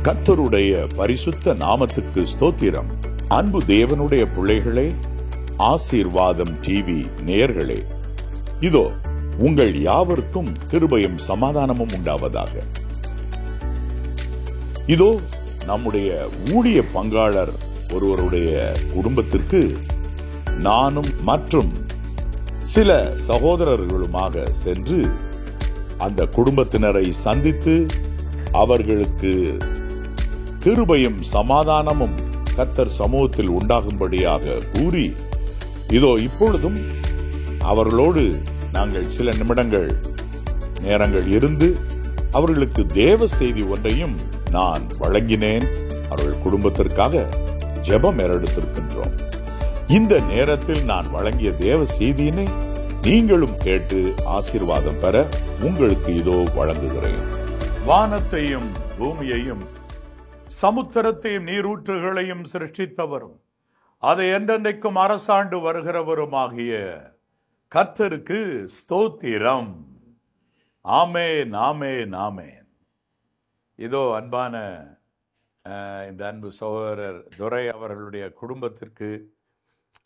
கர்த்தருடைய பரிசுத்த நாமத்துக்கு ஸ்தோத்திரம். அன்பு தேவனுடைய பிள்ளைகளே, ஆசீர்வாதம் டிவி நேயர்களே, இதோ உங்கள் யாவருக்கும் கிருபையும் சமாதானமும் உண்டாவதாக. இதோ நம்முடைய ஊழிய பங்காளர் ஒருவருடைய குடும்பத்திற்கு நானும் மற்றும் சில சகோதரர்களுமாக சென்று அந்த குடும்பத்தினரை சந்தித்து அவர்களுக்கு கிருபையும் சமாதானமும் கர்த்தர் சமூகத்தில் உண்டாகும்படியாக கூறி, இதோ இப்பொழுதும் அவர்களோடு நாங்கள் சில நேரங்கள் இருந்து அவர்களுக்கு தேவ செய்தி ஒன்றையும் நான் வழங்கினேன். அவர்கள் குடும்பத்திற்காக ஜெபம் ஏறெடுத்திருக்கின்றோம். இந்த நேரத்தில் நான் வழங்கிய தேவ செய்தியினை நீங்களும் கேட்டு ஆசீர்வாதம் பெற உங்களுக்கு இதோ வழங்குகிறேன். வானத்தையும் பூமியையும் சமுத்திரத்தையும் நீரூற்றுகளையும் சிருஷ்டித்தவரும் அதை என்றென்றைக்கும் அரசாண்டு வருகிறவருமாகிய கர்த்தருக்கு ஸ்தோத்திரம். ஆமென், ஆமென், ஆமென். இதோ அன்பான இந்த அன்பு சகோதரர் துரை அவர்களுடைய குடும்பத்திற்கு,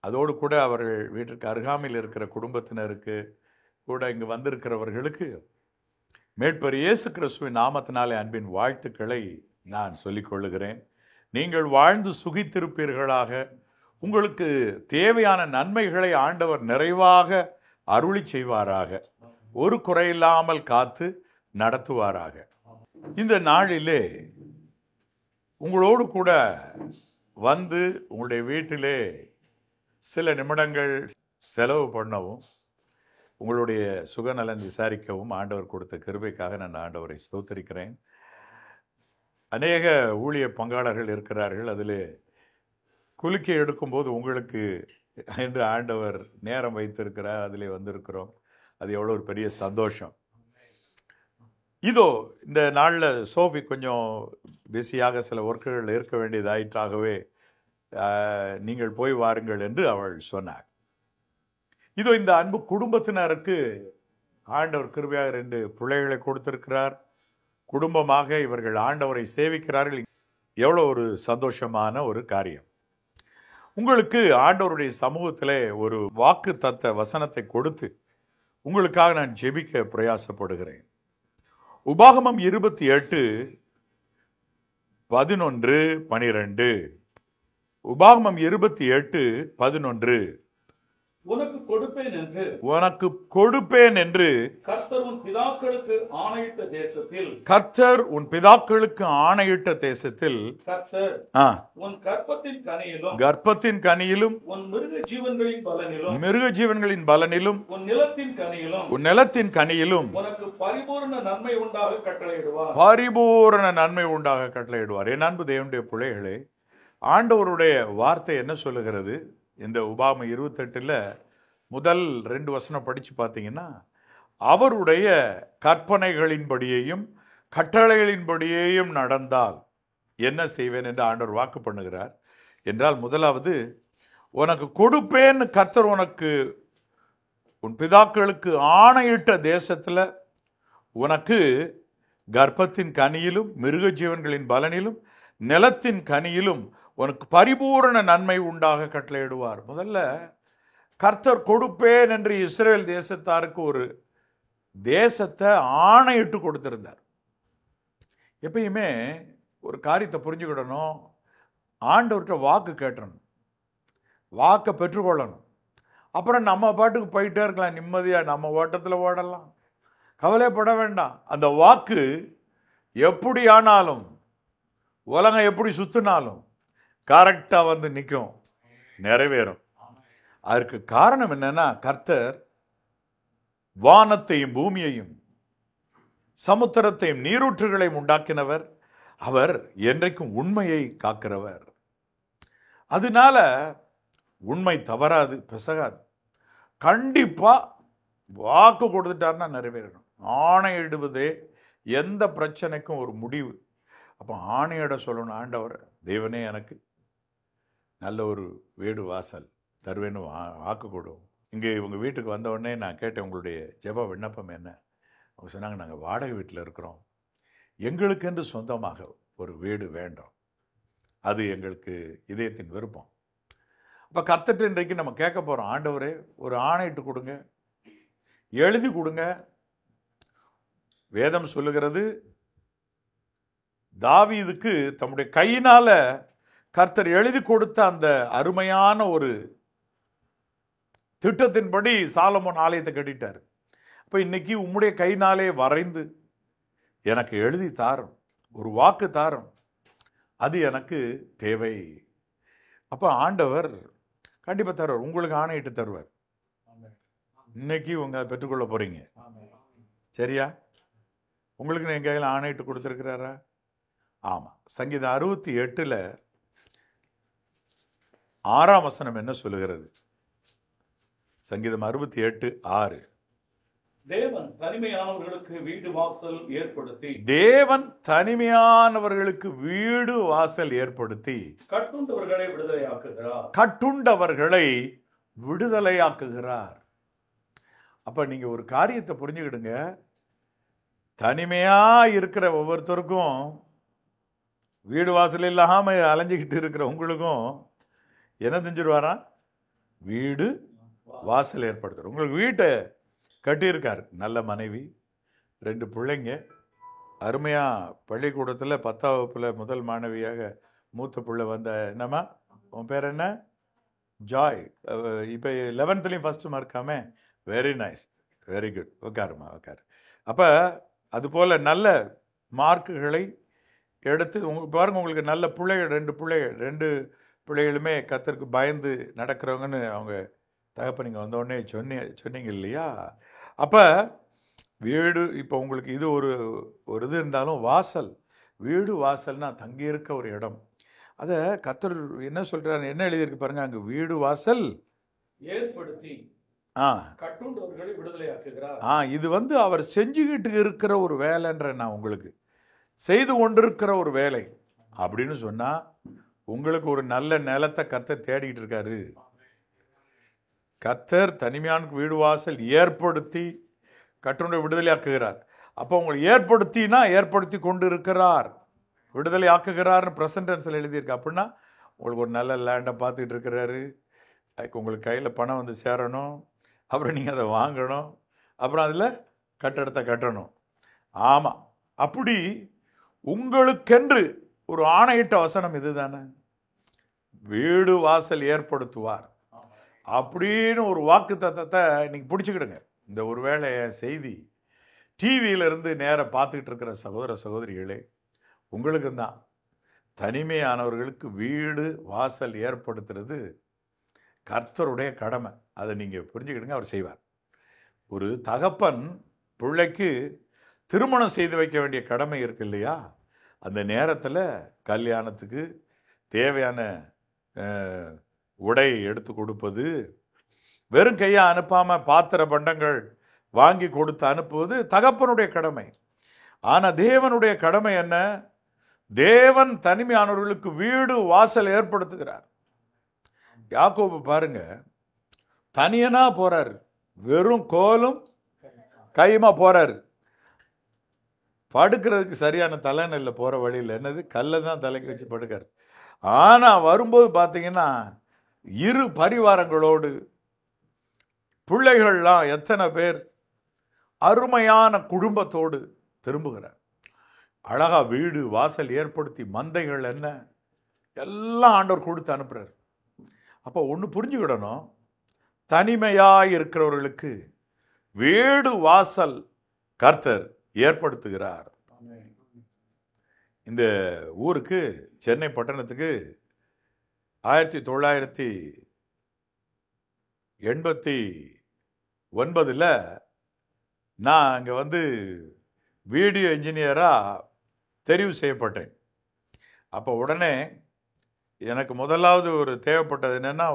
அதோடு கூட அவர்கள் வீட்டிற்கு அருகாமையில் இருக்கிற குடும்பத்தினருக்கு கூட இங்கு வந்திருக்கிறவர்களுக்கு மேட்பர் இயேசு கிறிஸ்துவின் நாமத்தினாலே அன்பின் வாழ்த்துக்களை நான் சொல்லிக் கொள்ளுகிறேன். நீங்கள் வாழ்ந்து சுகித்திருப்பீர்களாக. உங்களுக்கு தேவையான நன்மைகளை ஆண்டவர் நிறைவாக அருளி செய்வாராக. ஒரு குறையில்லாமல் காத்து நடத்துவாராக. இந்த நாளிலே உங்களோடு கூட வந்து உங்களுடைய வீட்டிலே சில நிமிடங்கள் செலவு பண்ணவும், உங்களுடைய சுகநலன் விசாரிக்கவும் ஆண்டவர் கொடுத்த கிருபைக்காக நான் ஆண்டவரை ஸ்தோத்திரிக்கிறேன். அநேக ஊழிய பங்காளர்கள் இருக்கிறார்கள். அதில் குலுக்கி எடுக்கும்போது உங்களுக்கு என்று ஆண்டவர் நேரம் வைத்திருக்கிறார். அதிலே வந்திருக்கிறோம். அது எவ்வளோ ஒரு பெரிய சந்தோஷம். இதோ இந்த நாளில் சோஃபி கொஞ்சம் பிஸியாக சில ஒர்க்குகள் இருக்க வேண்டியதாயிற்றாகவே நீங்கள் போய் வாருங்கள் என்று அவள் சொன்னார். இதோ இந்த அன்பு குடும்பத்தினருக்கு ஆண்டவர் கிருபையாக 2 பிள்ளைகளை கொடுத்திருக்கிறார். குடும்பமாக இவர்கள் ஆண்டவரை சேவிக்கிறார்கள். எவ்வளோ ஒரு சந்தோஷமான ஒரு காரியம். உங்களுக்கு ஆண்டவருடைய சமூகத்திலே ஒரு வாக்கு தத்த வசனத்தை கொடுத்து உங்களுக்காக நான் ஜெபிக்க பிரயாசப்படுகிறேன். உபாகமம் 28:11-12. உபாகமம் 28:11. உனக்கு கொடுப்பேன் என்று கர்த்தர் உன் பிதாக்களுக்கு ஆணையிட்ட தேசத்தில் உன் பிதாக்களுக்கு ஆணையிட்ட தேசத்தில் கர்த்தர் உன் கர்ப்பத்தின் கனியிலும் உன் மிருக ஜீவன்களின் பலனிலும் உன் நிலத்தின் கனியிலும் உனக்கு பரிபூரண நன்மை உண்டாக கட்டளையிடுவார். என் அன்பு தேவனுடைய பிள்ளைகளே, ஆண்டவருடைய வார்த்தை என்ன சொல்லுகிறது? இந்த உபாகமம் 28 முதல் 2 வசனம் படித்து பார்த்தீங்கன்னா, அவருடைய கற்பனைகளின்படியேயும் கட்டளைகளின்படியேயும் நடந்தால் என்ன செய்வேன் என்று ஆண்டவர் வாக்கு பண்ணுகிறார் என்றால், முதலாவது உனக்கு கொடுப்பேன் கர்த்தர் உனக்கு உன் பிதாக்களுக்கு ஆணையிட்ட தேசத்தில் உனக்கு கர்ப்பத்தின் கனியிலும் மிருக ஜீவன்களின் பலனிலும் நிலத்தின் கனியிலும் உனக்கு பரிபூரண நன்மை உண்டாக கட்டளையிடுவார். முதல்ல கர்த்தர் கொடுப்பேன் என்று இஸ்ரேல் தேசத்தாருக்கு ஒரு தேசத்தை ஆணையிட்டு கொடுத்திருந்தார். எப்பயுமே ஒரு காரியத்தை புரிஞ்சுக்கிடணும். ஆண்டவர்கிட்ட வாக்கு கேட்டணும், வாக்கை பெற்றுக்கொள்ளணும். அப்புறம் நம்ம பாட்டுக்கு போயிட்டே இருக்கலாம், நிம்மதியாக நம்ம ஓட்டத்தில் ஓடலாம், கவலைப்பட வேண்டாம். அந்த வாக்கு எப்படி ஆனாலும், உலகம் எப்படி சுத்தினாலும் கரெக்டாக வந்து நிற்கும், நிறைவேறும். அதற்கு காரணம் என்னன்னா, கர்த்தர் வானத்தையும் பூமியையும் சமுத்திரத்தையும் நீரூற்றுகளையும் உண்டாக்கினவர். அவர் என்றைக்கும் உண்மையை காக்கிறவர். அதனால உண்மை தவறாது, பிசகாது. கண்டிப்பா வாக்கு கொடுத்துட்டாருன்னா நிறைவேறணும். ஆணையிடுவதே எந்த பிரச்சனைக்கும் ஒரு முடிவு. அப்போ ஆணையிட சொல்லணும், ஆண்டவர் தேவனே எனக்கு நல்ல ஒரு வீடு வாசல் தருவேன்னு வாக்கு கொடுவோம். இங்கே இவங்க வீட்டுக்கு வந்த உடனே நான் கேட்டேன், உங்களுடைய ஜெப விண்ணப்பம் என்ன? அவங்க சொன்னாங்க, நாங்கள் வாடகை வீட்டில் இருக்கிறோம், எங்களுக்கென்று சொந்தமாக ஒரு வீடு வேண்டும். அது எங்களுக்கு இதயத்தின் விருப்பம். அப்போ கர்த்தர்ட்ட இன்றைக்கு நம்ம கேட்க போகிறோம், ஆண்டவரே ஒரு ஆணையிட்டு கொடுங்க, எழுதி கொடுங்க. வேதம் சொல்லுகிறது, தாவீதுக்கு தம்முடைய கையினால கர்த்தர் எழுதி கொடுத்த அந்த அருமையான ஒரு திட்டத்தின்படி சாலமோன் ஆலயத்தை கட்டிட்டார். அப்போ இன்னைக்கு உம்முடைய கையினாலே வரைந்து எனக்கு எழுதி தாரும், ஒரு வாக்கு தாரும், அது எனக்கு தேவை. அப்போ ஆண்டவர் கண்டிப்பாக தருவார், உங்களுக்கு ஆணையிட்டு தருவார். இன்னைக்கு உங்க பெற்றுக்கொள்ள போறீங்க. சரியா? உங்களுக்கு என் கையில் ஆணையிட்டு கொடுத்துருக்கிறாரா? ஆமாம். சங்கீதம் 68 6ஆம் வசனம் என்ன சொல்லுகிறது? சங்கீதம் 68:6. தேவன் தனிமையானவர்களுக்கு வீடு வாசல் ஏற்படுத்தி, தேவன் தனிமையானவர்களுக்கு வீடு வாசல் ஏற்படுத்தி கட்டுண்டவர்களை விடுதலையாக்குகிறார். கட்டுண்டவர்களை விடுதலையாக்குகிறார். அப்ப நீங்க ஒரு காரியத்தை புரிஞ்சுக்கிடுங்க, தனிமையா இருக்கிற ஒவ்வொருத்தருக்கும், வீடு வாசல் இல்லாம அலைஞ்சிக்கிட்டு இருக்கிற உங்களுக்கும் என்ன செஞ்சிருவாரா? வீடு வாசல் ஏற்படுத்துற. உங்களுக்கு வீட்டை கட்டியிருக்கார். நல்ல மனைவி, 2 பிள்ளைங்க, அருமையா பள்ளிக்கூடத்தில் 10ஆம் வகுப்புல முதல் மாணவியாக மூத்த பிள்ளை வந்த, என்னம்மா உன் பேர் என்ன? ஜாய். இப்போ 11th ஃபர்ஸ்ட் மார்க்காமே. Very nice, very good. உட்காருமா, உட்காரு. அப்போ அதுபோல் நல்ல மார்க்குகளை எடுத்து பாருங்க, உங்களுக்கு நல்ல பிள்ளைகள், 2 பிள்ளைகளுமே கர்த்தருக்கு பயந்து நடக்கிறவங்கன்னு அவங்க தகப்ப நீங்கள் வந்தோடனே சொன்னீங்க இல்லையா? அப்போ வீடு, இப்போ உங்களுக்கு இது ஒரு இது இருந்தாலும் வாசல், வீடு வாசல்னா தங்கியிருக்க ஒரு இடம். அதை கர்த்தர் என்ன சொல்கிறார், என்ன எழுதியிருக்கு பாருங்க, அங்கே வீடு வாசல் ஏற்படுத்தி கட்டுண்டவர்களை விடுதலையாக்குகிறார். இது அவர் செஞ்சுக்கிட்டு இருக்கிற ஒரு வேலைன்ற, நான் உங்களுக்கு செய்து கொண்டிருக்கிற ஒரு வேலை அப்படின்னு சொன்னால், உங்களுக்கு ஒரு நல்ல நிலத்தை கர்த்தர் தேடிக்கிட்டு இருக்காரு. கர்த்தர் தனிமையானுக்கு வீடு வாசல் ஏற்படுத்தி கட்டுண்டை விடுதலையாக்குகிறார். அப்போ உங்களை ஏற்படுத்தி கொண்டு இருக்கிறார், விடுதலை ஆக்குகிறார்னு ப்ரெசன்ட் டென்ஸில் எழுதியிருக்கு. அப்படின்னா உங்களுக்கு ஒரு நல்ல லேண்டை பார்த்துக்கிட்டு இருக்கிறாரு. அதுக்கு உங்களுக்கு கையில் பணம் வந்து சேரணும், அப்புறம் நீங்கள் அதை வாங்கணும், அப்புறம் அதில் கட்டடத்தை கட்டணும். ஆமாம், அப்படி உங்களுக்கென்று ஒரு ஆணையிட்ட வசனம் இது தானே, வீடு வாசல் ஏற்படுத்துவார் அப்படின்னு ஒரு வாக்கு தத்தத்தை இன்னைக்கு பிடிச்சிக்கிடுங்க. இந்த ஒரு வேளை செய்தி டிவியிலிருந்து நேராக பார்த்துக்கிட்டு இருக்கிற சகோதர சகோதரிகளே, உங்களுக்கு தான் தனிமையானவர்களுக்கு வீடு வாசல் ஏற்படுத்துறது கர்த்தருடைய கடமை. அதை நீங்கள் புரிஞ்சுக்கிடுங்க, அவர் செய்வார். ஒரு தகப்பன் பிள்ளைக்கு திருமணம் செய்து வைக்க வேண்டிய கடமை இருக்கு இல்லையா? அந்த நேரத்தில் கல்யாணத்துக்கு தேவையான உடை எடுத்து கொடுப்பது, வெறும் கையை அனுப்பாமல் பாத்திர பண்டங்கள் வாங்கி கொடுத்து அனுப்புவது தகப்பனுடைய கடமை. ஆனால் தேவனுடைய கடமை என்ன? தேவன் தனிமையானவர்களுக்கு வீடு வாசல் ஏற்படுத்துகிறார். யாக்கோபு பாருங்க, தனியனா போறார், வெறும் கோலும் கையுமா போறாரு. படுக்கிறதுக்கு சரியான தலைநெல்ல போற வழியில் என்னது, கல்லை தான் தலைக்கு வச்சு படுக்கார். ஆனா வரும்போது பார்த்தீங்கன்னா 2 பரிவாரங்களோடு பிள்ளைகள்லாம் எத்தனை பேர் அருமையான குடும்பத்தோடு திரும்புகிறார். அழகா வீடு வாசல் ஏற்படுத்தி மந்தைகள் என்ன எல்லாம் ஆண்டவர் கொடுத்து அனுப்புறார். அப்போ ஒன்று புரிஞ்சுக்கிடணும், தனிமையாய் இருக்கிறவர்களுக்கு வீடு வாசல் கர்த்தர் ஏற்படுத்துகிறார். இந்த ஊருக்கு, சென்னை பட்டணத்துக்கு 1989 நான் அங்கே வீடியோ இன்ஜினியராக தெரிவு செய்யப்பட்டேன். அப்போ உடனே எனக்கு முதலாவது ஒரு தேவைப்பட்டது என்னென்னா,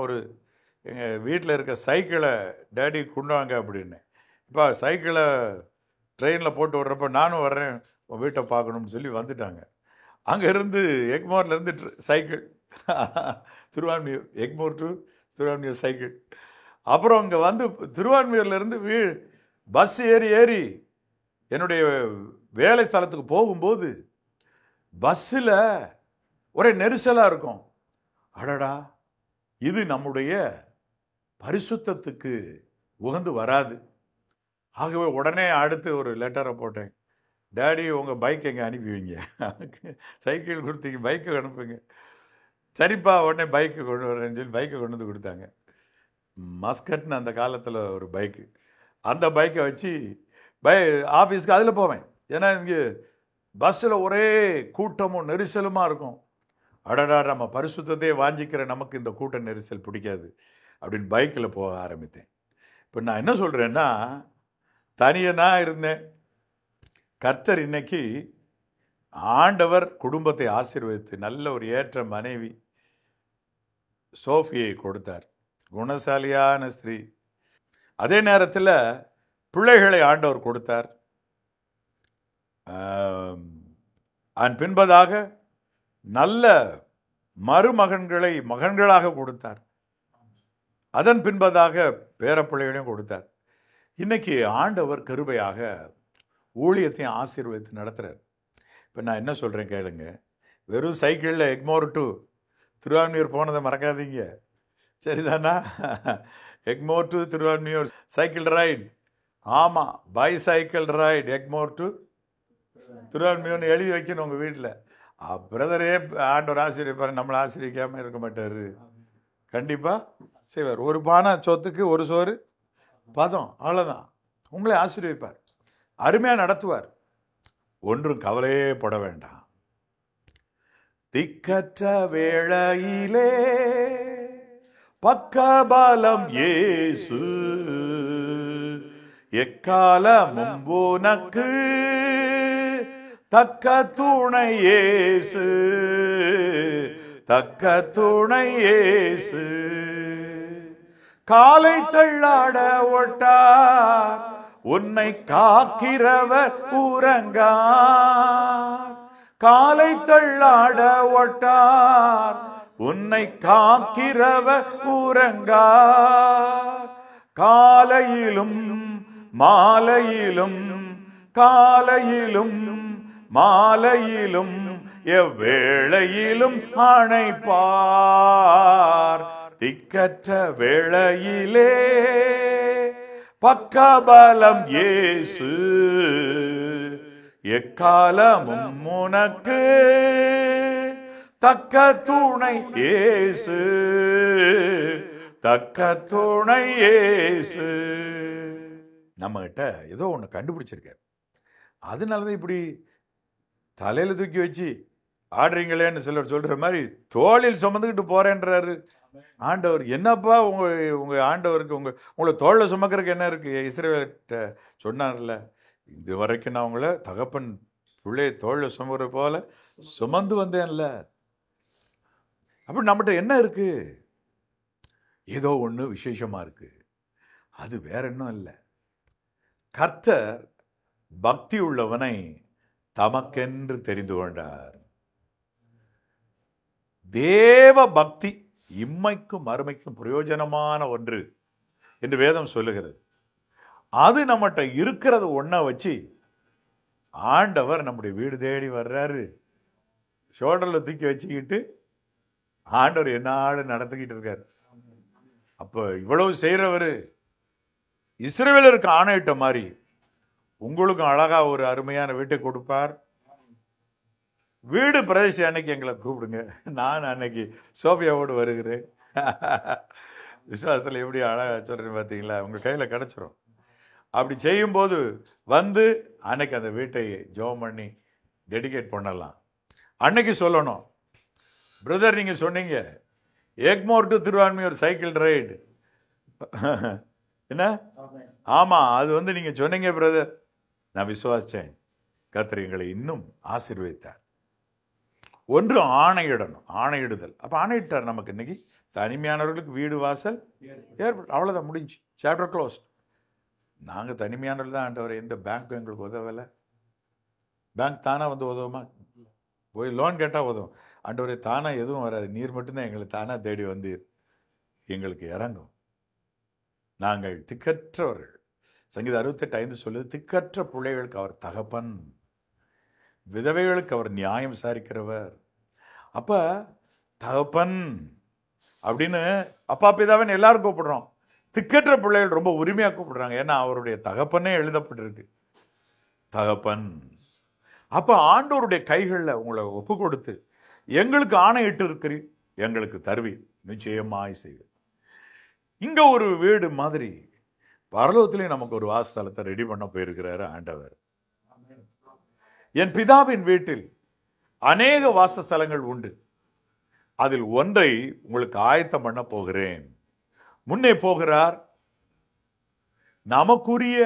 எங்கள் வீட்டில் இருக்க சைக்கிளை டேடி கொண்டாங்க அப்படின்னு. இப்போ சைக்கிளை ட்ரெயினில் போட்டு விட்றப்ப நானும் வர்றேன், உன் வீட்டை பார்க்கணும்னு சொல்லி வந்துட்டாங்க. அங்கேருந்து எக்மோர்லேருந்து cycle Thiruvanmiyur, Egmore to Thiruvanmiyur cycle. அப்புறம் இங்கே திருவான்மியூர்லேருந்து பஸ் ஏறி என்னுடைய வேலை ஸ்தலத்துக்கு போகும்போது பஸ்ஸில் ஒரே நெரிசலாக இருக்கும். அடடா, இது நம்முடைய பரிசுத்தத்துக்கு உகந்து வராது. ஆகவே உடனே அடுத்து ஒரு லெட்டரை போட்டேன். டேடி, உங்கள் பைக் எங்கே அனுப்புவீங்க? சைக்கிள் கொடுத்தீங்க, பைக்கை அனுப்புங்க. சரிப்பா, உடனே பைக்கு கொண்டு வரேன்னு சொல்லி பைக்கை கொண்டு வந்து கொடுத்தாங்க. மஸ்கட்னு அந்த காலத்தில் ஒரு பைக்கு. அந்த பைக்கை வச்சு ஆஃபீஸ்க்கு அதில் போவேன். ஏன்னா இங்கே பஸ்ஸில் ஒரே கூட்டமும் நெரிசலுமாக இருக்கும். அடடா, நம்ம பரிசுத்தத்தையே வாஞ்சிக்கிற நமக்கு இந்த கூட்ட நெரிசல் பிடிக்காது அப்படின்னு பைக்கில் போக ஆரம்பித்தேன். இப்போ நான் என்ன சொல்கிறேன்னா, தனியனாக இருந்தேன். கர்த்தர் இன்னைக்கு ஆண்டவர் குடும்பத்தை ஆசீர்வதித்து நல்ல ஒரு ஏற்ற மனைவி சோஃபியை கொடுத்தார். குணசாலியான ஸ்திரீ. அதே நேரத்தில் பிள்ளைகளை ஆண்டவர் கொடுத்தார். அதன் பின்பதாக நல்ல மருமகன்களை மகன்களாக கொடுத்தார். அதன் பின்பதாக பேரப்பிள்ளைகளையும் கொடுத்தார். இன்னைக்கு ஆண்டவர் கிருபையாக ஊழியத்தையும் ஆசீர்வதித்து நடத்துகிறார். இப்போ நான் என்ன சொல்கிறேன் கேளுங்க. வெறும் சைக்கிளில் எக்மோர் டு திருவான்மியூர் போனதை மறக்காதீங்க. சரிதானா? Egmore to Thiruvanmiyur cycle right. ஆமாம், பைசைக்கிள் ரைட் எக்மோர் டு திருவான்மியூர்னு எழுதி வைக்கணும் உங்கள் வீட்டில். பிரதரே ஆண்டவர் ஆசீர்வதிப்பார், நம்மளை ஆசீர்வதிக்காமல் இருக்க மாட்டார். கண்டிப்பாக செய்வார். ஒரு பானை சொத்துக்கு ஒரு சோறு பதம், அவ்வளோதான். உங்களை ஆசீர்வதிப்பார், அருமையாக நடத்துவார். ஒன்றும் கவலையே பட வேண்டாம். திக்கற்ற வேளையிலே பக்கபலம் இயேசு, எக்காலமும் உனக்கு தக்க துணை இயேசு, தக்க துணை இயேசு. காலை தள்ளாட ஒட்டார், உன்னை காக்கிறவர் உறங்கார். காலை தள்ளாட ஒட்டார், உன்னை காக்கிறவர் உறங்கார். காலையிலும் மாலையிலும், காலையிலும் மாலையிலும், எவ்வேளையிலும் அணைப்பார். திக்கற்ற வேளையிலே பக்கபலம் இயேசு, எக்காலமும் உனக்கு தக்க துணை இயேசு, தக்க துணை இயேசு. நம்ம கிட்ட ஏதோ ஒன்று கண்டுபிடிச்சிருக்காரு. அதனாலதான் இப்படி தலையில தூக்கி வச்சு ஆடுறீங்களேன்னு சிலர் சொல்ற மாதிரி தோளில் சுமந்துக்கிட்டு போறேன்றாரு ஆண்டவர். என்னப்பா உங்க ஆண்டவருக்கு உங்களை தோளில் சுமக்கிறதுக்கு என்ன இருக்கு? இஸ்ரவேல்கிட்ட சொன்னார்ல, இது வரைக்கும் நான் உங்களை தகப்பன் பிள்ளையை தோளில் சுமக்கிற போல சுமந்து வந்தேன்ல. அப்படி நம்மகிட்ட என்ன இருக்கு? ஏதோ ஒன்று விசேஷமா இருக்கு. அது வேற இன்னும் இல்லை. கர்த்தர் பக்தி உள்ளவனை தமக்கென்று தெரிந்து கொண்டார். தேவ பக்தி இம்மைக்கும் மறுமைக்கும் பிரயோஜனமான ஒன்று என்று வேதம் சொல்லுகிறது. அது நம்மகிட்ட இருக்கிறது ஒன்றை வச்சு ஆண்டவர் நம்முடைய வீடு தேடி வர்றாரு. ஷோல்டர்ல தூக்கி வச்சுக்கிட்டு ஆண்டவர் என்னாடு நடத்திக்கிட்டு இருக்காரு. அப்போ இவ்வளவு செய்கிறவர் இஸ்ரவேலருக்கு ஆணையிட்ட மாதிரி உங்களுக்கும் அழகா ஒரு அருமையான வீட்டை கொடுப்பார். வீடு பிரதேச அன்னைக்கு எங்களை கூப்பிடுங்க, நான் அன்னைக்கு சோபியாவோடு வருகிறேன். விசுவாசத்தில் எப்படி அழகா சொல்றேன் பார்த்தீங்களா? உங்கள் கையில் கிடச்சிரும். அப்படி செய்யும்போது வந்து அன்னைக்கு அந்த வீட்டை ஜெபம் பண்ணி டெடிகேட் பண்ணலாம். அன்னைக்கு சொல்லணும், பிரதர் நீங்கள் சொன்னீங்க Egmore to Thiruvanmiyur cycle ride. என்ன? ஆமாம், அது வந்து நீங்கள் சொன்னீங்க பிரதர், நான் விசுவாசித்தேன். கர்த்தர் எங்களை இன்னும் ஆசீர்வதித்தார். ஒன்று ஆணையிடணும், ஆணையிடுதல். அப்போ ஆணையிட்டார் நமக்கு. இன்னைக்கு தனிமையானவர்களுக்கு வீடு வாசல் ஏற்படும். அவ்வளோதான், முடிஞ்சு, சாப்டர் க்ளோஸ்ட். நாங்கள் தனிமையானவர்கள் தான் ஆண்டவர். எந்த பேங்க் எங்களுக்கு உதவலை. பேங்க் தானாக வந்து உதவுமா? போய் லோன் கேட்டால் உதவும். ஆண்டவரே தானாக எதுவும் வராது, நீர் மட்டும்தான் எங்களை தானாக தேடி வந்து எங்களுக்கு இறங்கும். நாங்கள் திக்கற்றவர்கள். சங்கீதம் 68:5 சொல்லுது, திக்கற்ற பிள்ளைகளுக்கு அவர் தகப்பன். விதவைகளுக்கு அவர் நியாயம் விசாரிக்கிறவர். அப்ப தகப்பன் அப்படின்னு அப்பா பிதாவன் எல்லாரும் கூப்பிடுறோம். திக்கற்ற பிள்ளைகள் ரொம்ப உரிமையா கூப்பிடுறாங்க. ஏன்னா அவருடைய தகப்பனே எழுதப்பட்டிருக்கு, தகப்பன். அப்ப ஆண்டவருடைய கைகளில் உங்களை ஒப்பு கொடுத்து எங்களுக்கு ஆணையிட்டு இருக்கிறீர், எங்களுக்கு தருவீர், நிச்சயமாய் செய்வீர். இங்க ஒரு வீடு மாதிரி பரலோகத்திலே நமக்கு ஒரு வாசஸ்தலத்தை ரெடி பண்ண போயிருக்கிறாரு ஆண்டவர். என் பிதாவின் வீட்டில் அநேக வாசஸ்தலங்கள் உண்டு, அதில் ஒன்றை உங்களுக்கு ஆயத்தம் பண்ண போகிறேன். முன்னே போகிறார். நமக்குரிய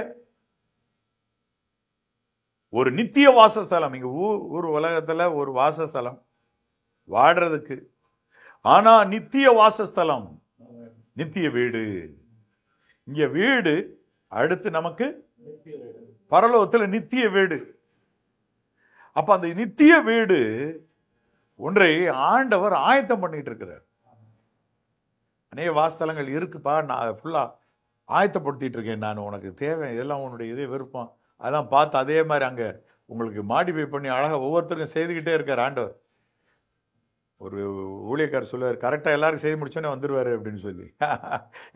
ஒரு நித்திய வாசஸ்தலம். இங்க ஊர் உலகத்துல ஒரு வாசஸ்தலம் வாடுறதுக்கு, ஆனா நித்திய வாசஸ்தலம், நித்திய வீடு. இங்க வீடு, அடுத்து நமக்கு பரலோகத்துல நித்திய வீடு. அப்ப அந்த நித்திய வீடு ஒன்றை ஆண்டவர் ஆயத்தம் பண்ணிட்டு இருக்கிறார். அநேக வாசஸ்தலங்கள் இருக்குப்பா, நான் ஃபுல்லா ஆயத்தப்படுத்திட்டு இருக்கேன், நான் உனக்கு தேவை, இதெல்லாம் உன்னுடைய இதே விருப்பம், அதெல்லாம் பார்த்து அதே மாதிரி அங்கே உங்களுக்கு மாடிஃபை பண்ணி அழகாக ஒவ்வொருத்தருக்கும் செய்துக்கிட்டே இருக்கார் ஆண்டவர். ஒரு ஊழியக்கார் சொல்லுவார், கரெக்டாக எல்லாருக்கும் செய்து முடிச்சோன்னே வந்துடுவார் அப்படின்னு சொல்லி.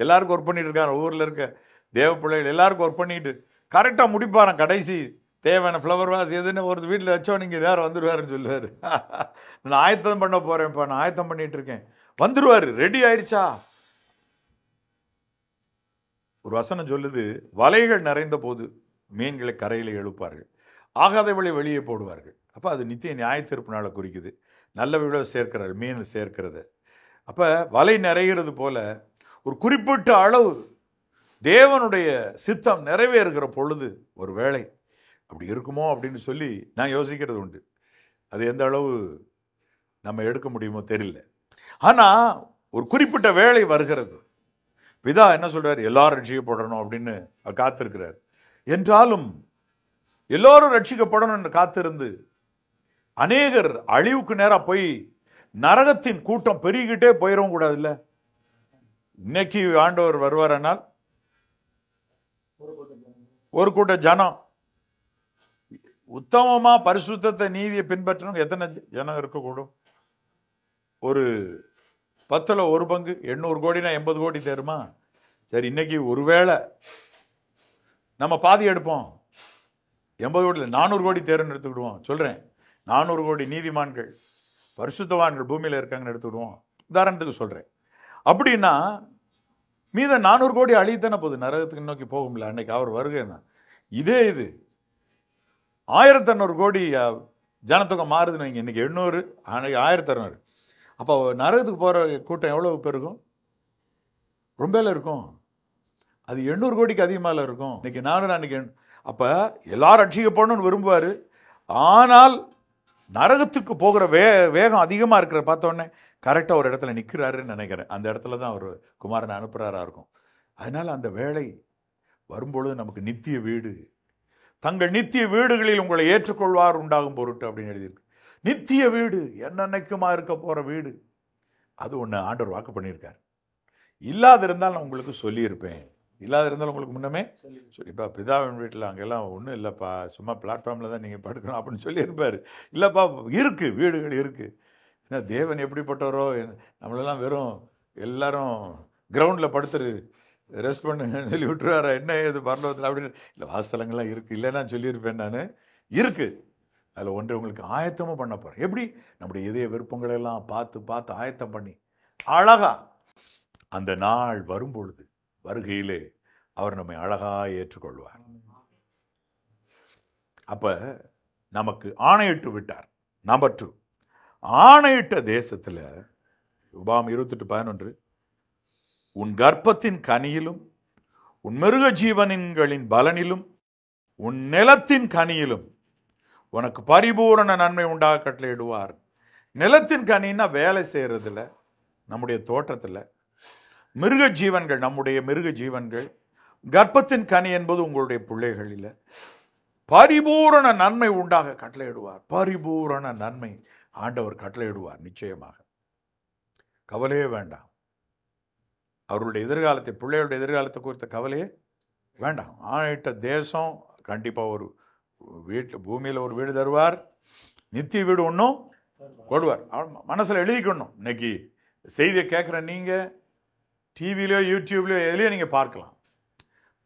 எல்லாருக்கும் ஒர்க் பண்ணிட்டு இருக்காரு. ஊரில் இருக்க தேவ பிள்ளைகள் எல்லாருக்கும் ஒர்க் பண்ணிட்டு கரெக்டாக முடிப்பாரான். கடைசி தேவையான ஃப்ளவர் வாஸ் எதுன்னு ஒரு வீட்டில் வச்சோ நீங்கள் வேறு வந்துடுவாருன்னு சொல்லுவார். நான் ஆயத்தம் பண்ண போகிறேன்ப்பா, நான் ஆயத்தம் பண்ணிட்டு இருக்கேன், வந்துடுவார். ரெடி ஆயிடுச்சா? ஒரு வசனம் சொல்லுது, வலைகள் நிறைந்த போது மீன்களை கரையில் எழுப்பார்கள், ஆகாதவளை வெளியே போடுவார்கள். அப்போ அது நித்திய நியாய தீர்ப்பு நாளை குறிக்குது. நல்ல விட சேர்க்கிறார்கள், மீன் சேர்க்கிறது. அப்போ வலை நிறைகிறது போல ஒரு குறிப்பிட்ட அளவு தேவனுடைய சித்தம் நிறைவேறுகிற பொழுது ஒரு வேளை அப்படி இருக்குமோ அப்படின்னு சொல்லி நான் யோசிக்கிறது உண்டு. அது எந்த அளவு நம்ம எடுக்க முடியுமோ தெரியல. ஆனால் ஒரு குறிப்பிட்ட வேளை வருகிறது. பிதா என்ன சொல்றாரு, எல்லாரும் ரட்சிக்கப்படணும் அப்படின்னு காத்திருக்கிறார். என்றாலும் எல்லோரும் ரட்சிக்கப்படணும் காத்திருந்து அநேகர் அழிவுக்கு நேரா போய் நரகத்தின் கூட்டம் பெருகிட்டே போயிடவும் கூடாது. இல்ல, இன்னைக்கு ஆண்டவர் வருவாரானால் ஒரு கூட்ட ஜனம் உத்தமமா பரிசுத்தத்தை நீதியை பின்பற்றணும். எத்தனை ஜனம் இருக்கக்கூடும்? ஒரு 10ல் 1 பங்கு. 800 கோடினா 80 கோடி தேருமா? சரி, இன்னைக்கு ஒருவேளை நம்ம பாதி எடுப்போம், 80 கோடி 400 கோடி தேருன்னு எடுத்துக்கிடுவோம். சொல்றேன், 400 கோடி நீதிமான்கள் பரிசுத்தவான்கள் பூமியில இருக்காங்கன்னு எடுத்துக்கிடுவோம், உதாரணத்துக்கு சொல்றேன். அப்படின்னா மீத 400 கோடி அழித்தானே போகுது, நரகத்துக்கு நோக்கி போகும்ல. அன்னைக்கு அவர் வருகைன்னா இதே இது 1500 கோடி ஜனத்தொகை மாறுதுன்னு வைங்க. இன்னைக்கு 800, அன்னைக்கு 1600. அப்போ நரகத்துக்கு போகிற கூட்டம் எவ்வளவு பெருகும்? ரொம்ப இருக்கும். அது 800 கோடிக்கு அதிகமாக இருக்கும். இன்னைக்கு 400, அன்னைக்கு. அப்போ எல்லாரும் ரட்சிக்கப்படணும்னு விரும்புவார். ஆனால் நரகத்துக்கு போகிற வேகம் அதிகமாக இருக்கிற பார்த்தோன்னே கரெக்டாக ஒரு இடத்துல நிற்கிறாருன்னு நினைக்கிறேன். அந்த இடத்துல தான் அவர் குமாரனை அனுப்புகிறாரா இருக்கும். அதனால் அந்த வேளை வரும்பொழுது நமக்கு நித்திய வீடு, தங்கள் நித்திய வீடுகளில் உங்களை ஏற்றுக்கொள்வார் உண்டாகும் பொருட்டு அப்படின்னு எழுதியிருக்கு. நித்திய வீடு, என்னன்னைக்குமா இருக்க போகிற வீடு, அது ஒன்று ஆண்டவர் வாக்கு பண்ணியிருக்கார். இல்லாத இருந்தால் நான் உங்களுக்கு சொல்லியிருப்பேன். இல்லாத இருந்தாலும் உங்களுக்கு முன்னமே சொல்லிப்பா, பிதாவின் வீட்டில் அங்கெல்லாம் ஒன்றும் இல்லைப்பா, சும்மா பிளாட்ஃபார்மில் தான் நீங்கள் படுக்கணும் அப்படின்னு சொல்லியிருப்பார். இல்லைப்பா, இருக்குது, வீடுகள் இருக்குது. ஏன்னா தேவன் எப்படிப்பட்டவரோ, நம்மளெல்லாம் வெறும் எல்லாரும் கிரவுண்டில் படுத்துரு ரெஸ்ட் பண்ணுங்கன்னு சொல்லி விட்டுருவாரா என்ன இது பரலோகத்தில் அப்படின்னு? இல்லை, வாசலங்கள்லாம் இருக்குது, இல்லைன்னா சொல்லியிருப்பேன் நான். இருக்குது. அதில் ஒன்றை உங்களுக்கு ஆயத்தமும் பண்ண போகிறேன். எப்படி? நம்முடைய இதய விருப்பங்களெல்லாம் பார்த்து பார்த்து ஆயத்தம் பண்ணி அழகா அந்த நாள் வரும்பொழுது வருகையிலே அவர் நம்மை அழகாக ஏற்றுக்கொள்வார். அப்போ நமக்கு ஆணையிட்டு விட்டார். நம்பர் 2, ஆணையிட்ட தேசத்தில் உபாகம் 28:11, உன் கர்ப்பத்தின் கனியிலும் உன் மிருக ஜீவனின்களின் பலனிலும் உன் நிலத்தின் கனியிலும் உனக்கு பரிபூரண நன்மை உண்டாக கட்டளையிடுவார். நிலத்தின் கனின்னா வேலை செய்யறதுல, நம்முடைய தோட்டத்தில் மிருக ஜீவன்கள், நம்முடைய மிருக ஜீவன்கள். கர்ப்பத்தின் கனி என்பது உங்களுடைய பிள்ளைகளில் பரிபூரண நன்மை உண்டாக கட்டளையிடுவார். பரிபூரண நன்மை ஆண்டவர் கட்டளையிடுவார் நிச்சயமாக. கவலையே வேண்டாம். அவர்களுடைய எதிர்காலத்தை, பிள்ளைகளுடைய எதிர்காலத்தை குறித்த கவலையே வேண்டாம். ஆணையிட்ட தேசம் கண்டிப்பாக ஒரு வீட்டில் பூமியில் ஒரு வீடு தருவார். நித்திய வீடு ஒன்றும் கொடுவார். மனசில் எழுதிக்கணும். இன்னைக்கு செய்தியை கேட்குற நீங்கள் டிவிலையோ யூடியூப்லையோ எதுலையோ நீங்கள் பார்க்கலாம்.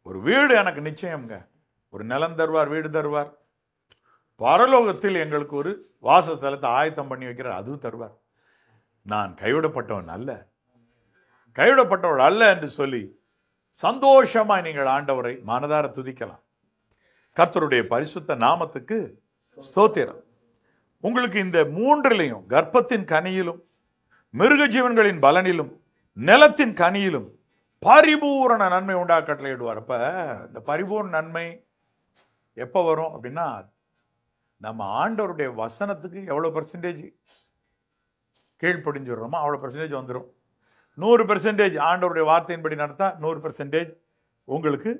ஒரு வீடு எனக்கு நிச்சயம்ங்க. ஒரு நிலம் தருவார், வீடு தருவார். பரலோகத்தில் எங்களுக்கு ஒரு வாசஸ்தலத்தை ஆயத்தம் பண்ணி வைக்கிறார், அதுவும் தருவார். நான் கைவிடப்பட்டவன் அல்ல, கைவிடப்பட்டவள் அல்ல என்று சொல்லி சந்தோஷமாய் நீங்கள் ஆண்டவரை மனதார துதிக்கலாம். கர்த்தருடைய பரிசுத்த நாமத்துக்கு ஸ்தோத்திரம். உங்களுக்கு இந்த மூன்றிலையும், கர்ப்பத்தின் கனியிலும், மிருக ஜீவன்களின் பலனிலும், நிலத்தின் கனியிலும் பரிபூரண நன்மை உண்டாக கட்டளையிடுவார். அப்ப இந்த பரிபூர்ண நன்மை எப்ப வரும் அப்படின்னா, நம்ம ஆண்டவருடைய வசனத்துக்கு எவ்வளவு பெர்சன்டேஜ் கீழ்ப்படிஞ்சுடுறோமோ அவ்வளவு பெர்சன்டேஜ் வந்துடும். 100% ஆண்டவருடைய வார்த்தையின்படி நடத்தா 100% உங்களுக்கு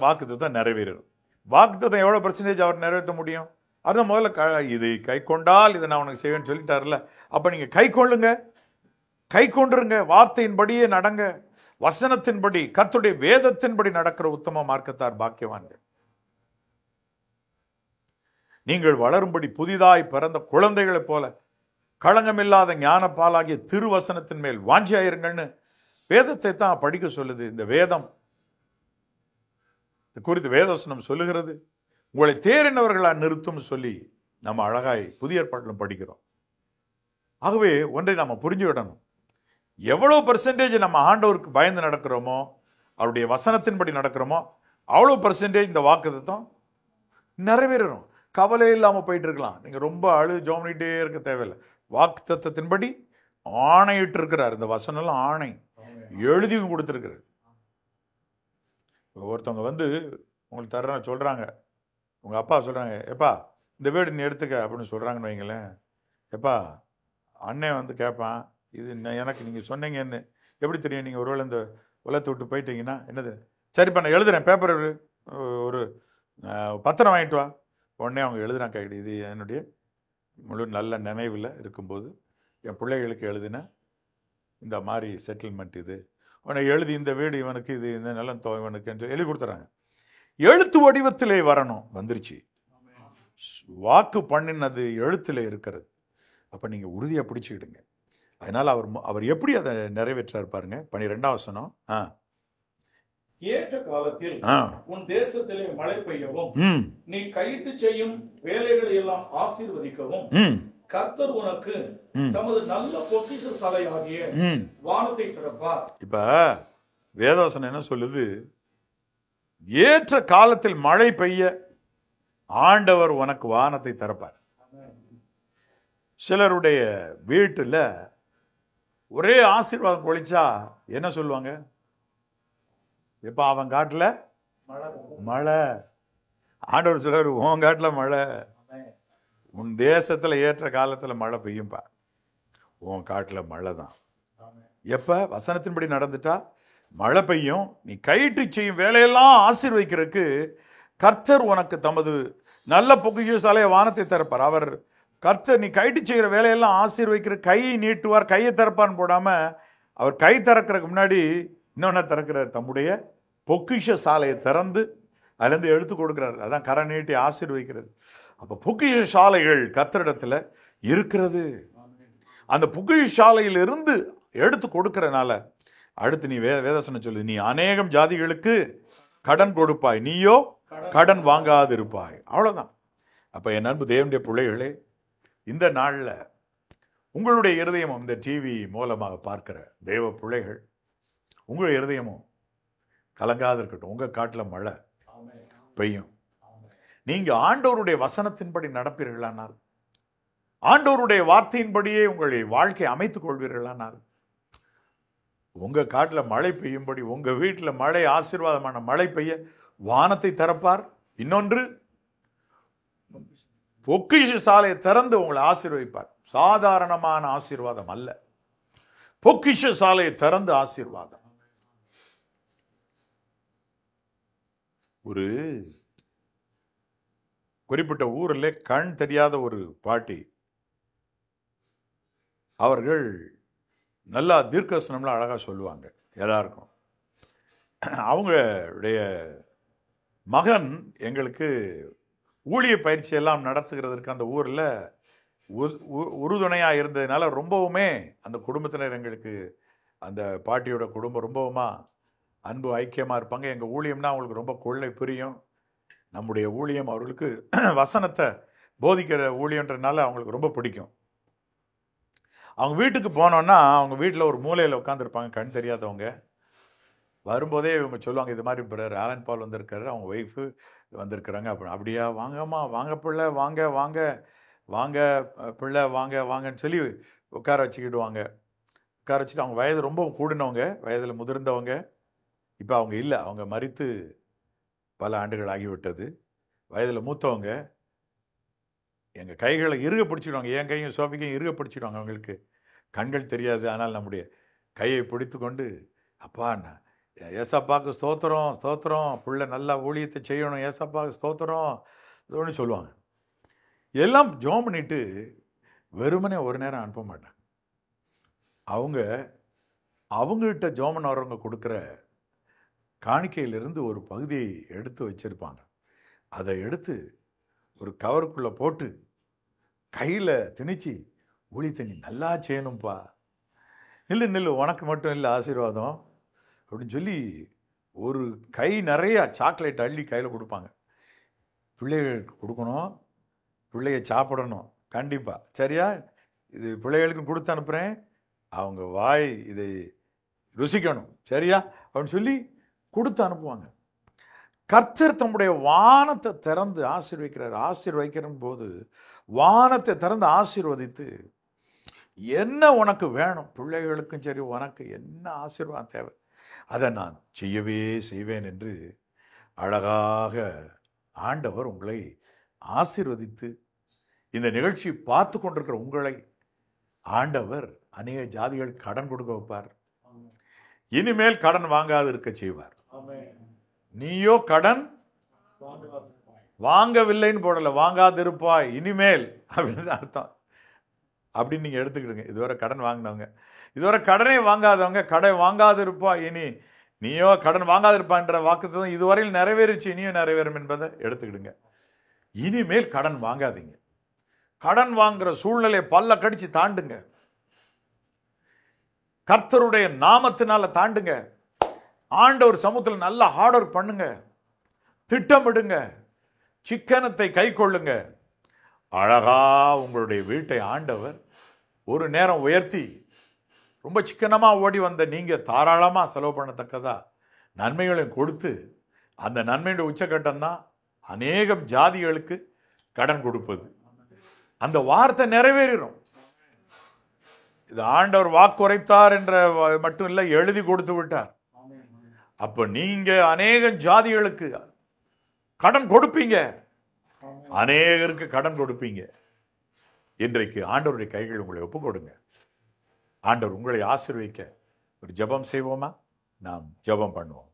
வாக்குத்தத்தம் நிறைவேறும். வாக்குத்தத்தம் எவ்வளவு பெர்சன்டேஜ் அவர் நிறைவேற்ற முடியும்? அதான் முதல்ல இது கை கொண்டால் இதை நான் உனக்கு செய்வேன்னு சொல்லிட்டாருல. அப்ப நீங்க கை கொள்ளுங்க, கை கொண்டுருங்க, வார்த்தையின்படியே நடங்க, வசனத்தின்படி கர்த்தருடைய வேதத்தின்படி நடக்கிற உத்தம மார்க்கத்தார் பாக்கியவான்கள். நீங்கள் வளரும்படி புதிதாய் பிறந்த குழந்தைகளைப் போல களங்கமில்லாத ஞானப்பாலாகிய திருவசனத்தின் மேல் வாஞ்சியாயிருங்கள்னு வேதத்தை தான் படிக்க சொல்லுது. இந்த வேதம் குறித்து வேதவசனம் சொல்லுகிறது. உங்களை தேறினவர்களா நிறுத்தும் சொல்லி நம்ம அழகாய் புதிய ஏற்பாட்டிலும் படிக்கிறோம். ஆகவே ஒன்றை நம்ம புரிஞ்சு விடணும். எவ்வளவு பெர்சன்டேஜ் நம்ம ஆண்டவருக்கு பயந்து நடக்கிறோமோ, அவருடைய வசனத்தின்படி நடக்கிறோமோ, அவ்வளவு பெர்சன்டேஜ் இந்த வாக்குத்தத்தம் நிறைவேறணும். கவலை இல்லாமல் போயிட்டு இருக்கலாம். நீங்க ரொம்ப ஜெபம் பண்ணிட்டே இருக்க தேவையில்லை. வாக்குத்தத்தத்தின்படி ஆணையிட்டு இருக்கிறார். இந்த வசனம்லாம் ஆணை எழுதி கொடுத்துருக்கிறார். ஒருத்தவங்க வந்து உங்களுக்கு தர சொல்றாங்க, உங்க அப்பா சொல்றாங்க, எப்பா இந்த வீடு நீ எடுத்துக்க அப்படின்னு சொல்றாங்கன்னு வைங்களேன். எப்பா அண்ணன் வந்து கேட்பான், இது எனக்கு நீங்க சொன்னீங்கன்னு எப்படி தெரியும்? நீங்க ஒருவேளை இந்த உலகத்தை விட்டு போயிட்டீங்கன்னா என்னது? சரிப்பா நான் எழுதுறேன், பேப்பர் ஒரு பத்திரம் வாங்கிட்டு வா. உடனே அவங்க எழுதுறான் கைடு, இது என்னுடைய முழு நல்ல நினைவில் இருக்கும்போது என் பிள்ளைகளுக்கு எழுதின இந்த மாதிரி செட்டில்மெண்ட், இது உடனே எழுதி இந்த வீடு இவனுக்கு, இது இந்த நிலம் இவனுக்கு என்று எழுதி கொடுத்துறாங்க. எழுத்து வடிவத்திலே வரணும். வந்துருச்சு. வாக்கு பண்ணினது எழுத்துல இருக்கிறது. அப்ப நீங்க உறுதியா பிடிச்சுக்கிடுங்க. அதனால அவர் எப்படி அதை நிறைவேற்றார் பாருங்க. 12ஆம் வசனம். ஏற்ற காலத்தில் உன் தேசத்திலே மழை பெய்யவும், நீ கையிட்டு செய்யும் வேலைகளை எல்லாம் ஆசீர்வதிக்கவும் கர்த்தர் உனக்கு தமது நல்ல பொக்கிஷ சாலையாகிய வானத்தை திறப்பார். இப்ப வேதவசனம் என்ன சொல்லுது? ஏற்ற காலத்தில் மழை பெய்ய ஆண்டவர் உனக்கு வானத்தை திறப்பார். சிலருடைய வீட்டுல ஒரே ஆசீர்வாதம் பொழிச்சா என்ன சொல்லுவாங்க? எப்ப அவன் காட்டுல மழை. ஆண்டவர் சொல்றாரு, உன் காட்டுல மழை, உன் தேசத்துல ஏற்ற காலத்துல மழை பெய்யும்பா. உன் காட்டுல மழை தான். எப்ப வசனத்தின்படி நடந்துட்டா மழை பெய்யும். நீ கையிட்டு செய்யும் வேலையெல்லாம் ஆசீர்வதிக்கிறதுக்கு கர்த்தர் உனக்கு தமது நல்ல பொக்கிஷ சாலைய வானத்தை திறப்பார். அவர் கர்த்தர் நீ கையிட்டு செய்கிற வேலையெல்லாம் ஆசீர்வதிக்கிற கையை நீட்டுவார், கையை திறப்பான்னு போடாம அவர் கை திறக்கிறதுக்கு முன்னாடி இன்னொன்னு திறக்கிறார். தம்முடைய பொக்கிஷ சாலையை திறந்து அதுலேருந்து எடுத்து கொடுக்கிறார். அதான் கரை நீட்டி ஆசீர்வதிக்கிறது. அப்ப பொக்கிஷ சாலைகள் கர்த்தரிடத்துல இருக்கிறது. அந்த பொக்கிஷ சாலையில் இருந்து எடுத்து கொடுக்கறனால அடுத்து நீ வேதவசனம் சொல்லு, நீ அநேகம் ஜாதிகளுக்கு கடன் கொடுப்பாய், நீயோ கடன் வாங்காது இருப்பாய். அவ்வளவுதான். அப்ப என் அன்பு தேவனுடைய பிள்ளைகளே, இந்த நாள்ல உங்களுடைய இருதயமும் இந்த டிவி மூலமாக பார்க்கிற தேவ பிள்ளைகள், உங்களுடைய இருதயமும் கலங்காது இருக்கட்டும். உங்க காட்டுல மழை பெய்யும். நீங்க ஆண்டவருடைய வசனத்தின்படி நடப்பீர்களானால், ஆண்டவருடைய வார்த்தையின்படியே உங்களுடைய வாழ்க்கையை அமைத்துக் கொள்வீர்களானால், உங்க காட்டுல மழை பெய்யும்படி, உங்க வீட்டுல மழை ஆசீர்வாதமான மழை பெய்ய வானத்தை திறப்பார். இன்னொன்று, பொக்கிஷ சாலையை திறந்து உங்களை ஆசீர்வதிப்பார். சாதாரணமான ஆசீர்வாதம் அல்ல, பொக்கிஷ சாலையை திறந்து ஆசீர்வாதம். ஒரு குறிப்பிட்ட ஊரில் கண் தெரியாத ஒரு பாட்டி, அவர்கள் நல்லா தீர்க்கதரிசனம்லாம் அழகாக சொல்லுவாங்க எல்லாருக்கும். அவங்களுடைய மகன் எங்களுக்கு ஊழிய பயிற்சி எல்லாம் நடத்துகிறதுக்கு அந்த ஊரில் உறுதுணையாக இருந்ததுனால ரொம்பவுமே அந்த குடும்பத்தினர் எங்களுக்கு, அந்த பாட்டியோட குடும்பம் ரொம்பவுமா அன்பு ஐக்கியமாக இருப்பாங்க. எங்கள் ஊழியம்னா அவங்களுக்கு ரொம்ப கொள்ளை புரியும். நம்முடைய ஊழியம் அவர்களுக்கு வசனத்தை போதிக்கிற ஊழியன்றனால அவங்களுக்கு ரொம்ப பிடிக்கும். அவங்க வீட்டுக்கு போனோன்னா அவங்க வீட்டில் ஒரு மூலையில் உட்காந்துருப்பாங்க, கண் தெரியாதவங்க. வரும்போதே இவங்க சொல்லுவாங்க, இது மாதிரி பிரதர் ஆலன் பால் வந்திருக்காரு, அவங்க ஒய்ஃபு வந்திருக்கிறாங்க. அப்படியா, வாங்கம்மா, வாங்க பிள்ளை, வாங்க வாங்க வாங்க பிள்ளை, வாங்க வாங்கன்னு சொல்லி உட்கார வச்சுக்கிடுவாங்க. உட்கார வச்சுட்டு அவங்க வயது ரொம்ப கூடினவங்க, வயதில் முதிர்ந்தவங்க. இப்போ அவங்க இல்லை, அவங்க மரித்து பல ஆண்டுகள் ஆகிவிட்டது. வயதில் மூத்தவங்க. எங்கள் கைகளை இறுக பிடிச்சிடுவாங்க, என் கையும் சோஃபிக்கையும் இறுக பிடிச்சிடுவாங்க. அவங்களுக்கு கண்கள் தெரியாது, ஆனால் நம்முடைய கையை பிடித்து கொண்டு, அப்பா ஏசப்பாவுக்கு ஸ்தோத்திரம் ஸ்தோத்திரம், பிள்ளை நல்லா ஊழியத்தை செய்யணும், ஏசப்பாவுக்கு ஸ்தோத்திரம் அப்படின்னு சொல்லுவாங்க. எல்லாம் ஜோம் பண்ணிட்டு வெறுமனே ஒரு நேரம் அனுப்ப மாட்டாங்க. அவங்ககிட்ட ஜோமன் வரவங்க கொடுக்குற காணிக்கையிலிருந்து ஒரு பகுதியை எடுத்து வச்சிருப்பாங்க. அதை எடுத்து ஒரு கவருக்குள்ளே போட்டு கையில் திணிச்சு, ஊழியத்தை நீ நல்லா செய்யணும்ப்பா, நில்லு உனக்கு மட்டும் இல்லை ஆசீர்வாதம் அப்படின்னு சொல்லி ஒரு கை நிறையா சாக்லேட் அள்ளி கையில் கொடுப்பாங்க. பிள்ளைகளுக்கு கொடுக்கணும், பிள்ளைய சாப்பிடணும் கண்டிப்பாக, சரியா? இது பிள்ளைகளுக்கும் கொடுத்து அனுப்புகிறேன், அவங்க வாய் இதை ருசிக்கணும், சரியா அப்படின்னு சொல்லி கொடுத்து அனுப்புவாங்க. கர்த்தர் தம்முடைய வானத்தை திறந்து ஆசீர்வதிக்கிறார். ஆசீர்வதிக்கிற போது வானத்தை திறந்து ஆசீர்வதித்து, என்ன உனக்கு வேணும், பிள்ளைகளுக்கும் சரி உனக்கு என்ன ஆசீர்வாதம் தேவை, அதை நான் செய்யவே செய்வேன் என்று அழகாக ஆண்டவர் உங்களை ஆசீர்வதித்து, இந்த நிகழ்ச்சி பார்த்து கொண்டிருக்கிற உங்களை ஆண்டவர் அநேக ஜாதிகள் கடன் கொடுக்க வைப்பார். இனிமேல் கடன் வாங்காது இருக்க செய்வார். நீயோ கடன் வாங்கவில்லைன்னு போடல, வாங்காது இருப்பாய் இனிமேல் அப்படின்னு அர்த்தம். அப்படின்னு நீங்கள் எடுத்துக்கிடுங்க. இதுவரை கடன் வாங்கினவங்க, இதுவரை கடனே வாங்காதவங்க, கடன் வாங்காது இருப்பா இனி, நீயோ கடன் வாங்காது இருப்பான்ற வாக்குத்தத்தம் இதுவரையில் நிறைவேறிச்சு, இனியும் நிறைவேறும் என்பதை எடுத்துக்கிடுங்க. இனிமேல் கடன் வாங்காதீங்க. கடன் வாங்குற சூழ்நிலையை பல்ல கடிச்சு தாண்டுங்க. கர்த்தருடைய நாமத்தினால தாண்டுங்க. ஆண்டவர் சமூகத்தில் நல்ல ஹார்ட் ஒர்க் பண்ணுங்க, திட்டமிடுங்க, சிக்கனத்தை கை கொள்ளுங்க. அழகா உங்களுடைய வீட்டை ஆண்டவர் ஒரு நேரம் உயர்த்தி, ரொம்ப சிக்கனமாக ஓடி வந்த நீங்கள் தாராளமாக செலவு பண்ணத்தக்கதா நன்மைகளையும் கொடுத்து, அந்த நன்மையுடைய உச்சக்கட்டம் தான் அநேகம் ஜாதிகளுக்கு கடன் கொடுப்பது. அந்த வார்த்தை நிறைவேறும். இது ஆண்டவர் வாக்குரைத்தார் என்ற மட்டும் இல்லை, எழுதி கொடுத்து விட்டார். அப்ப நீங்க அநேக ஜாதிகளுக்கு கடன் கொடுப்பீங்க, அநேகருக்கு கடன் கொடுப்பீங்க. இன்றைக்கு ஆண்டவருடைய கைகள் உங்களை ஒப்பு கொடுங்க. ஆண்டவர் உங்களை ஆசீர்வதிக்க ஒரு ஜெபம் செய்வோமா? நாம் ஜெபம் பண்ணுவோம்.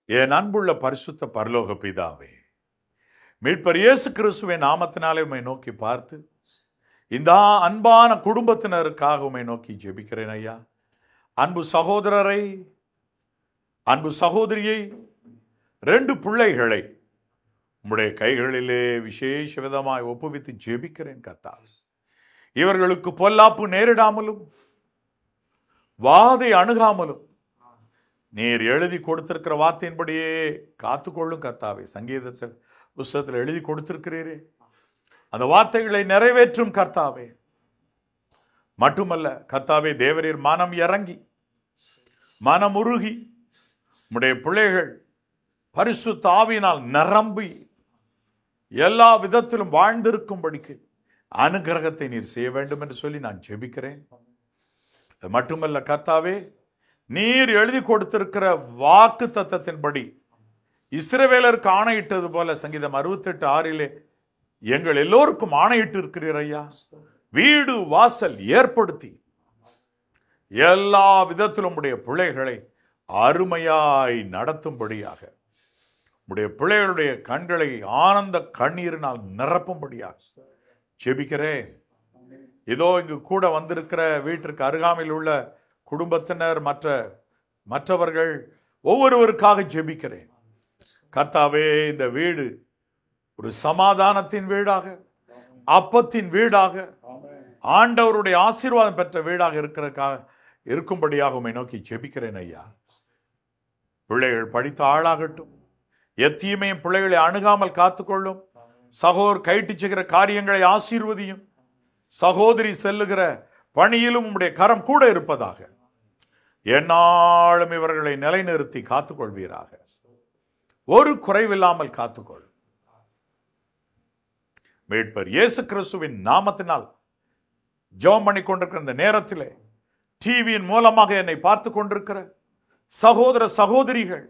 என் அன்புள்ள பரிசுத்த பரலோக பிதாவே, மீட்பர் இயேசு கிறிஸ்துவின் நாமத்தினாலே உம்மை நோக்கி பார்த்து, இந்த அன்பான குடும்பத்தினருக்காக உம்மை நோக்கி ஜெபிக்கிறேன் ஐயா. அன்பு சகோதரரை, அன்பு சகோதரியை, 2 பிள்ளைகளை உம்முடைய கைகளிலே விசேஷ விதமாய் ஒப்புவித்து ஜெபிக்கிறேன் கர்த்தாவே. இவர்களுக்கு பொல்லாப்பு நேரிடாமலும் வாதை அணுகாமலும் நீர் எழுதி கொடுத்திருக்கிற வார்த்தையின்படியே காத்துக்கொள்ளும் கர்த்தாவே. சங்கீதத்தில் புஸ்தகத்தில் எழுதி கொடுத்திருக்கிறீரே, அந்த வார்த்தைகளை நிறைவேற்றும் கர்த்தாவே. மட்டுமல்ல கர்த்தாவே, தேவரீர் மனம் இறங்கி மனமுருகி உம்முடைய பிள்ளைகள் பரிசுத்த ஆவியினால் நிரம்பி எல்லா விதத்திலும் வாழ்ந்திருக்கும்படிக்கு அனுகிரகத்தை நீர் செய்ய வேண்டும் என்று சொல்லி நான் ஜெபிக்கிறேன். அது மட்டுமல்ல கர்த்தாவே, நீர் எழுதி கொடுத்திருக்கிற வாக்கு தத்தத்தின்படி இஸ்ரவேலருக்கு ஆணையிட்டது போல சங்கீதம் 68:6 எங்கள் எல்லோருக்கும் ஆணையிட்டு இருக்கிறீர் ஐயா. வீடு வாசல் ஏற்படுத்தி எல்லா விதத்திலும் உடைய பிள்ளைகளை அருமையாய் நடத்தும்படியாக, உடைய பிள்ளைகளுடைய கண்களை ஆனந்த கண்ணீரினால் நிரப்பும்படியாக ஜெபிக்கிறேன். இதோ இங்கு கூட வந்திருக்கிற வீட்டிற்கு அருகாமையில் உள்ள குடும்பத்தினர், மற்றவர்கள் ஒவ்வொருவருக்காக ஜெபிக்கிறேன் கர்த்தாவே. இந்த வீடு ஒரு சமாதானத்தின் வீடாக, அப்பத்தின் வீடாக, ஆண்டவருடைய ஆசீர்வாதம் பெற்ற வீடாக இருக்கும்படியாக உம்மை நோக்கி ஜெபிக்கிறேன் ஐயா. பிள்ளைகள் படித்த ஆளாகட்டும். எத்தீமையும் பிள்ளைகளை அணுகாமல் காத்துக்கொள்ளும். சகோதரர் கைட்டு செய்கிற காரியங்களை ஆசீர்வதியும். சகோதரி செல்லுகிற பணியிலும் உம்முடைய கரம் கூட இருப்பதாக. எந்நாளும் இவர்களை நிலைநிறுத்தி காத்துக்கொள்வீராக. ஒரு குறைவில்லாமல் காத்துக்கொள். மீட்பர் இயேசு கிறிஸ்துவின் நாமத்தினால் ஜெபம் பண்ணி கொண்டிருக்கிற இந்த நேரத்திலே டிவியின் மூலமாக என்னை பார்த்து கொண்டிருக்கிற சகோதர சகோதரிகள்,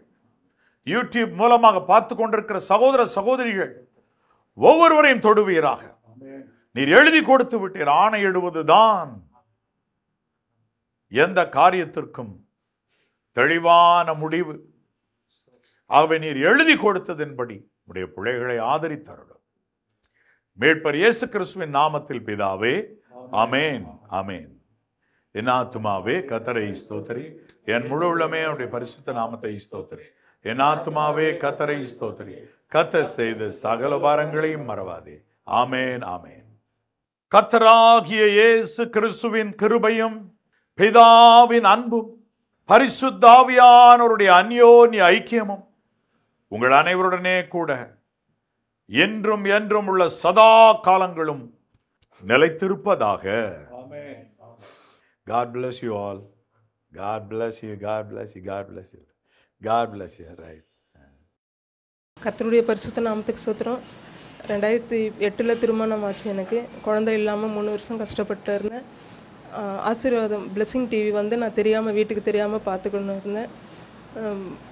யூடியூப் மூலமாக பார்த்து கொண்டிருக்கிற சகோதர சகோதரிகள் ஒவ்வொருவரையும் தொடுவீராக. நீர் எழுதி கொடுத்து விட்டீர். ஆணையிடுவதுதான் எந்த காரியத்திற்கும் தெளிவான முடிவு. ஆகவே நீர் எழுதி கொடுத்ததின்படி உடைய பிள்ளைகளை ஆதரித்தருளும். மீட்பர் இயேசு கிறிஸ்துவின் நாமத்தில் பிதாவே, ஆமென், ஆமென். என் ஆத்துமாவே கர்த்தரை ஸ்தோத்திரி, என் முழு உள்ளமே அவருடைய பரிசுத்த நாமத்தை ஸ்தோத்திரி. என் ஆத்துமாவே கர்த்தரை ஸ்தோத்திரி, கர்த்தர் செய்த சகல பாரங்களையும் மறவாதே. ஆமென், ஆமென். கர்த்தராகிய இயேசு கிறிஸ்துவின் கிருபையும் பிதாவின் அன்பும் பரிசுத்த ஆவியானவருடைய அந்யோன்ய ஐக்கியமும் உங்கள் அனைவருடனே கூட என்றும் என்றும் உள்ள சதா காலங்களும் நிலைத்திருப்பதாக. God bless you all. God bless you. God bless you. God bless you. God bless you. Right. கர்த்தருடைய பரிசுத்த நாமத்துக்கு ஸ்தோத்திரம். 2008 திருமணம் ஆச்சு. எனக்கு குழந்தை இல்லாமல் 3 வருஷம் கஷ்டப்பட்டு இருந்தேன். ஆசீர்வாதம் பிளெஸிங் டிவி வந்து நான் தெரியாமல், வீட்டுக்கு தெரியாமல் பார்த்துக்கொண்டு இருந்தேன்.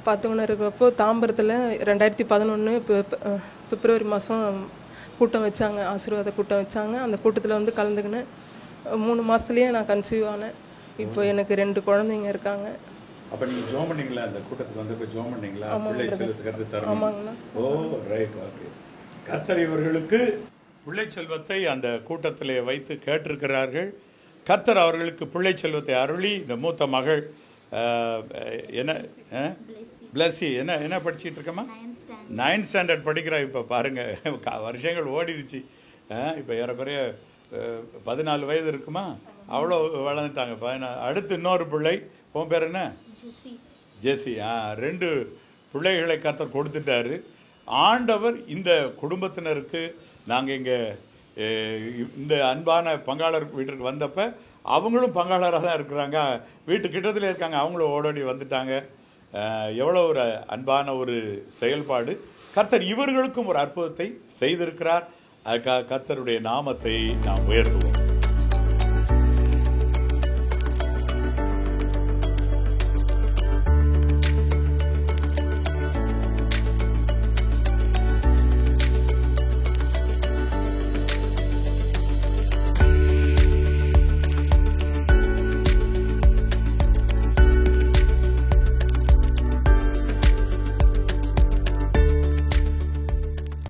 பார்த்துக்கொண்டு இருக்கிறப்போ தாம்பரத்தில் 2011 பிப்ரவரி மாதம் கூட்டம் வச்சாங்க, ஆசீர்வாத கூட்டம் வச்சாங்க. அந்த கூட்டத்தில் வந்து கலந்துக்கினேன். 3 மாதத்துலேயே நான் கன்சீவ் ஆனேன். இப்போ எனக்கு 2 குழந்தைங்க இருக்காங்க. அப்போ நீங்கள் ஜோம் பண்ணீங்களா? அந்த கூட்டத்துக்கு வந்து ஜோம் பண்ணீங்களா? பிள்ளை செல்வத்துக்கு கருத்து தரணும். ஆமாங்கண்ணா. ஓ ரைட், ஓகே. கர்த்தர் இவர்களுக்கு பிள்ளை செல்வத்தை அந்த கூட்டத்திலே வைத்து கேட்டிருக்கிறார்கள். கர்த்தர் அவர்களுக்கு பிள்ளை செல்வத்தை அருளி இந்த மூத்த மகள் என்ன பிளஸி என்ன படிச்சுட்டு இருக்கமா? 9th ஸ்டாண்டர்ட் படிக்கிறா. இப்போ பாருங்கள், வருஷங்கள் ஓடிடுச்சு. இப்போ ஏறக்குறைய 14 வயது இருக்குமா? அவ்வளோ வளர்ந்துட்டாங்க. 14. அடுத்து இன்னொரு பிள்ளை. உன் பேர் என்ன? ஜெசி. 2 பிள்ளைகளை கர்த்தர் கொடுத்துட்டாரு. ஆண்டவர் இந்த குடும்பத்தினருக்கு நாங்கள் இங்கே இந்த அன்பான பங்காளர் வீட்டிற்கு வந்தப்போ அவங்களும் பங்காளராக தான் இருக்கிறாங்க. வீட்டு கிட்டத்தில் இருக்காங்க. அவங்களும் ஓடோடி வந்துட்டாங்க. எவ்வளோ ஒரு அன்பான ஒரு செயல்பாடு. கர்த்தர் இவர்களுக்கும் ஒரு அற்புதத்தை செய்திருக்கிறார். அதுக்காக கர்த்தருடைய நாமத்தை நாம் உயர்த்துவோம்.